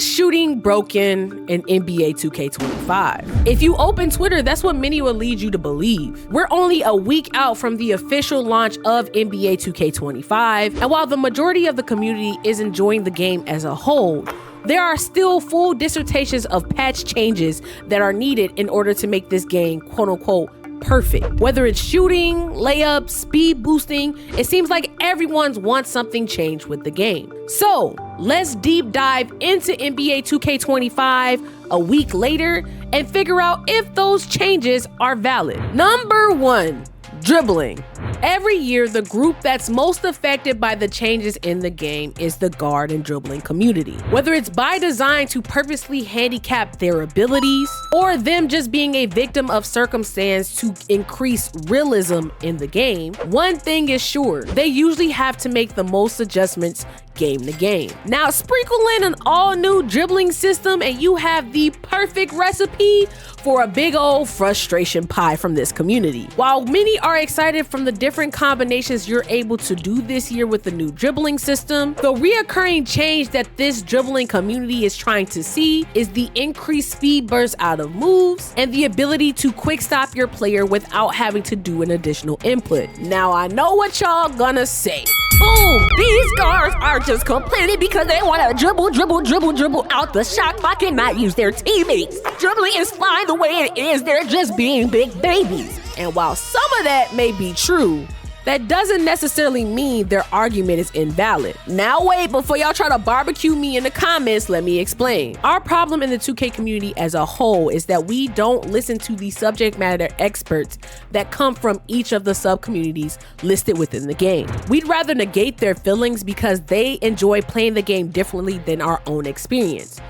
is shooting broken in NBA 2K25? If you open Twitter, that's what many will lead you to believe. We're only a week out from the official launch of NBA 2K25, and while the majority of the community is enjoying the game as a whole, there are still full dissertations of patch changes that are needed in order to make this game quote-unquote perfect. Whether it's shooting, layups, speed boosting, it seems like everyone wants something changed with the game. So let's deep dive into NBA 2K25 a week later and figure out if those changes are valid. Number 1, dribbling. Every year, the group that's most affected by the changes in the game is the guard and dribbling community. Whether it's by design to purposely handicap their abilities, or them just being a victim of circumstance to increase realism in the game, one thing is sure, they usually have to make the most adjustments game to game. Now, sprinkle in an all-new dribbling system and you have the perfect recipe for a big old frustration pie from this community. While many are excited from the different combinations you're able to do this year with the new dribbling system, the reoccurring change that this dribbling community is trying to see is the increased speed burst out of moves and the ability to quick stop your player without having to do an additional input. Now, I know what y'all gonna say. Boom! These guards are just complaining because they want to dribble out the shot clock and not use their teammates. Dribbling is fine the way it is, they're just being big babies. And while some of that may be true, that doesn't necessarily mean their argument is invalid. Now wait, before y'all try to barbecue me in the comments, let me explain. Our problem in the 2K community as a whole is that we don't listen to the subject matter experts that come from each of the sub-communities listed within the game. We'd rather negate their feelings because they enjoy playing the game differently than our own experience.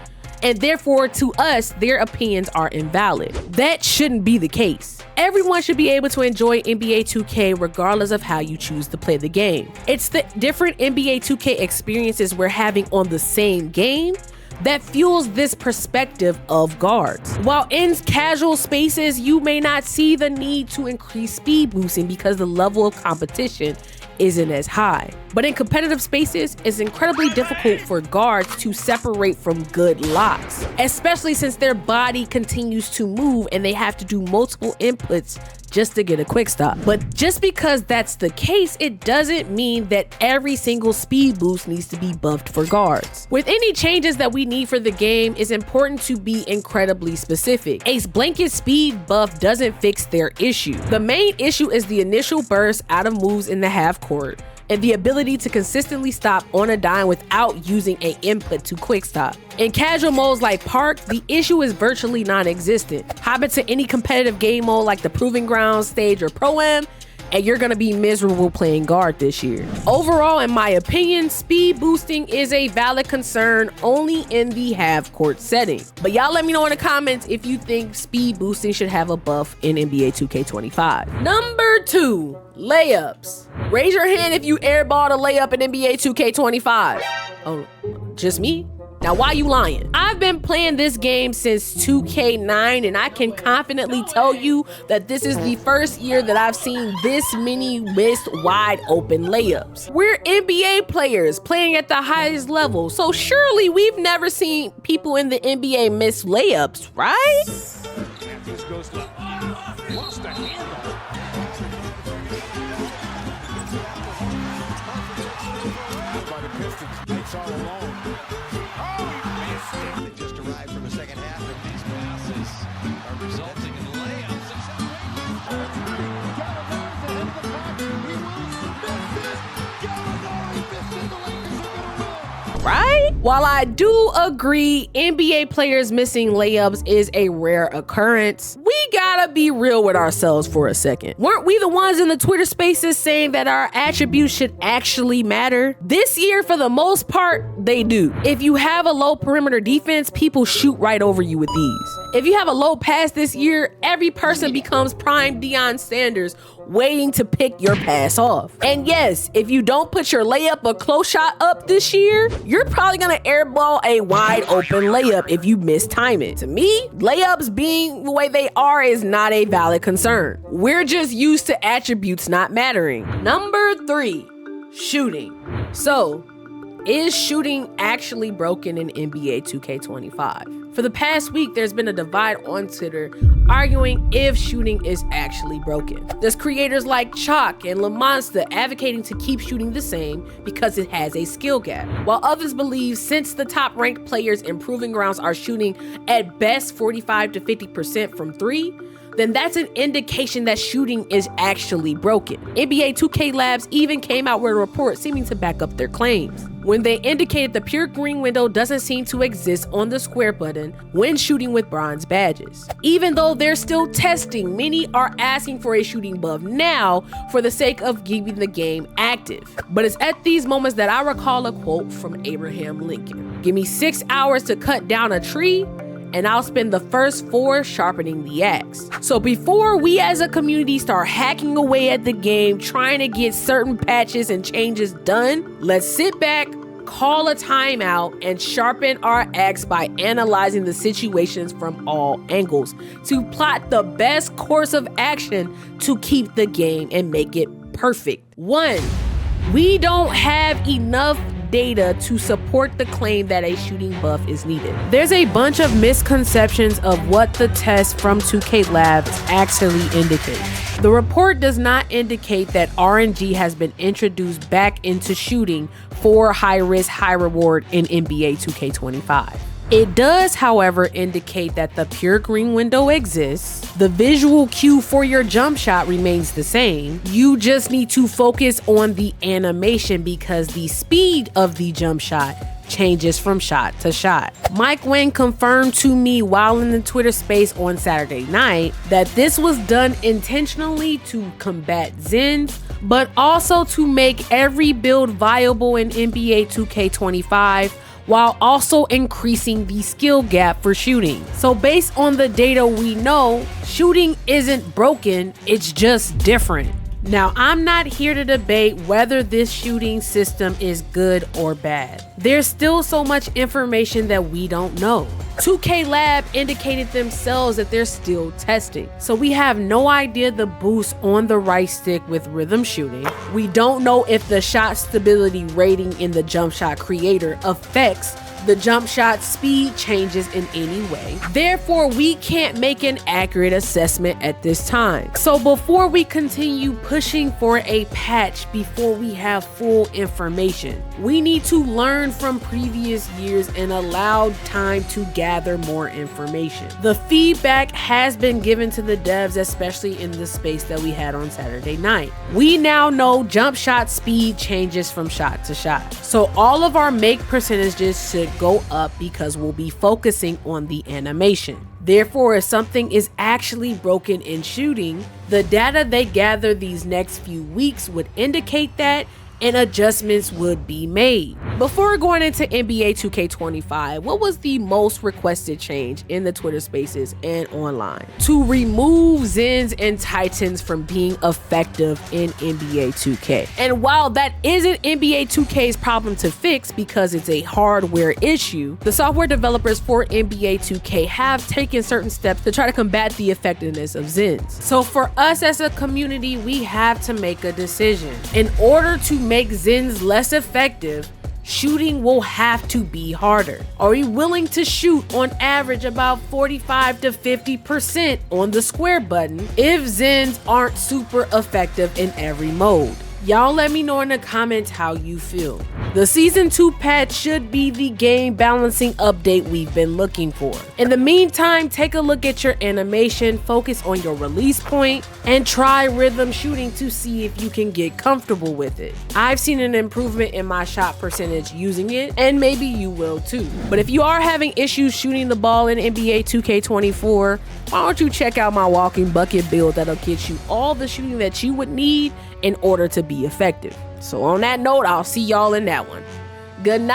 And therefore, to us, their opinions are invalid. That shouldn't be the case. Everyone should be able to enjoy NBA 2K regardless of how you choose to play the game. It's the different NBA 2K experiences we're having on the same game that fuels this perspective of guards. While in casual spaces, you may not see the need to increase speed boosting because the level of competition isn't as high. But in competitive spaces, it's incredibly difficult for guards to separate from good locks, especially since their body continues to move and they have to do multiple inputs just to get a quick stop. But just because that's the case, it doesn't mean that every single speed boost needs to be buffed for guards. With any changes that we need for the game, it's important to be incredibly specific. A blanket speed buff doesn't fix their issue. The main issue is the initial burst out of moves in the half court and the ability to consistently stop on a dime without using an input to quick stop. In casual modes like Park, the issue is virtually non-existent. Hop into any competitive game mode like the Proving Grounds stage or Pro-Am, and you're gonna be miserable playing guard this year. Overall, in my opinion, speed boosting is a valid concern only in the half-court setting. But y'all let me know in the comments if you think speed boosting should have a buff in NBA 2K25. Number 2, layups. Raise your hand if you airballed a layup in NBA 2K25. Oh, just me? Now, why you lying? I've been playing this game since 2K9, and I can confidently tell you that this is the first year that I've seen this many missed wide open layups. We're NBA players playing at the highest level, so surely we've never seen people in the NBA miss layups, right? Just arrived from the second half, and these passes are resulting in layups. Right? While I do agree NBA players missing layups is a rare occurrence, we gotta be real with ourselves for a second. Weren't we the ones in the Twitter spaces saying that our attributes should actually matter? This year, for the most part, they do. If you have a low perimeter defense, people shoot right over you with ease. If you have a low pass this year, every person becomes prime Deion Sanders waiting to pick your pass off. And yes, if you don't put your layup or close shot up this year, you're probably gonna airball a wide open layup if you mistime it. To me, layups being the way they are is not a valid concern. We're just used to attributes not mattering. Number 3, shooting. So, Is shooting actually broken in NBA 2K25? For the past week, there's been a divide on Twitter arguing if shooting is actually broken. There's creators like Chalk and LaMonsta advocating to keep shooting the same because it has a skill gap, while others believe since the top ranked players in Proving Grounds are shooting at best 45 to 50% from three, then that's an indication that shooting is actually broken. NBA 2K Labs even came out with a report seeming to back up their claims, when they indicated the pure green window doesn't seem to exist on the square button when shooting with bronze badges. Even though they're still testing, many are asking for a shooting buff now for the sake of keeping the game active. But it's at these moments that I recall a quote from Abraham Lincoln: "Give me 6 hours to cut down a tree, and I'll spend the first 4 sharpening the axe." So before we as a community start hacking away at the game, trying to get certain patches and changes done, let's sit back, call a timeout, and sharpen our axe by analyzing the situations from all angles to plot the best course of action to keep the game and make it perfect. 1. We don't have enough data to support the claim that a shooting buff is needed. There's a bunch of misconceptions of what the test from 2K Labs actually indicates. The report does not indicate that RNG has been introduced back into shooting for high risk, high reward in NBA 2K25. It does, however, indicate that the pure green window exists. The visual cue for your jump shot remains the same. You just need to focus on the animation because the speed of the jump shot changes from shot to shot. Mike Wang confirmed to me while in the Twitter space on Saturday night that this was done intentionally to combat Zins, but also to make every build viable in NBA 2K25, while also increasing the skill gap for shooting. So based on the data we know, shooting isn't broken, it's just different. Now, I'm not here to debate whether this shooting system is good or bad. There's still so much information that we don't know. 2K Lab indicated themselves that they're still testing, so we have no idea the boost on the right stick with rhythm shooting. We don't know if the shot stability rating in the jump shot creator affects the jump shot speed changes in any way. Therefore, we can't make an accurate assessment at this time. So before we continue pushing for a patch before we have full information, we need to learn from previous years and allow time to gather more information. The feedback has been given to the devs, especially in the space that we had on Saturday night. We now know jump shot speed changes from shot to shot. So all of our make percentages should go up because we'll be focusing on the animation. Therefore, if something is actually broken in shooting, the data they gather these next few weeks would indicate that, and adjustments would be made. Before going into NBA 2K25, what was the most requested change in the Twitter spaces and online? To remove Zins and Titans from being effective in NBA 2K. And while that isn't NBA 2K's problem to fix because it's a hardware issue, the software developers for NBA 2K have taken certain steps to try to combat the effectiveness of Zins. So for us as a community, we have to make a decision. In order to make Zins less effective, shooting will have to be harder. Are you willing to shoot on average about 45 to 50% on the square button if Zins aren't super effective in every mode? Y'all let me know in the comments how you feel. The Season 2 patch should be the game balancing update we've been looking for. In the meantime, take a look at your animation, focus on your release point, and try rhythm shooting to see if you can get comfortable with it. I've seen an improvement in my shot percentage using it, and maybe you will too. But if you are having issues shooting the ball in NBA 2K24, why don't you check out my walking bucket build that'll get you all the shooting that you would need in order to be effective. So on that note, I'll see y'all in that one. Good night.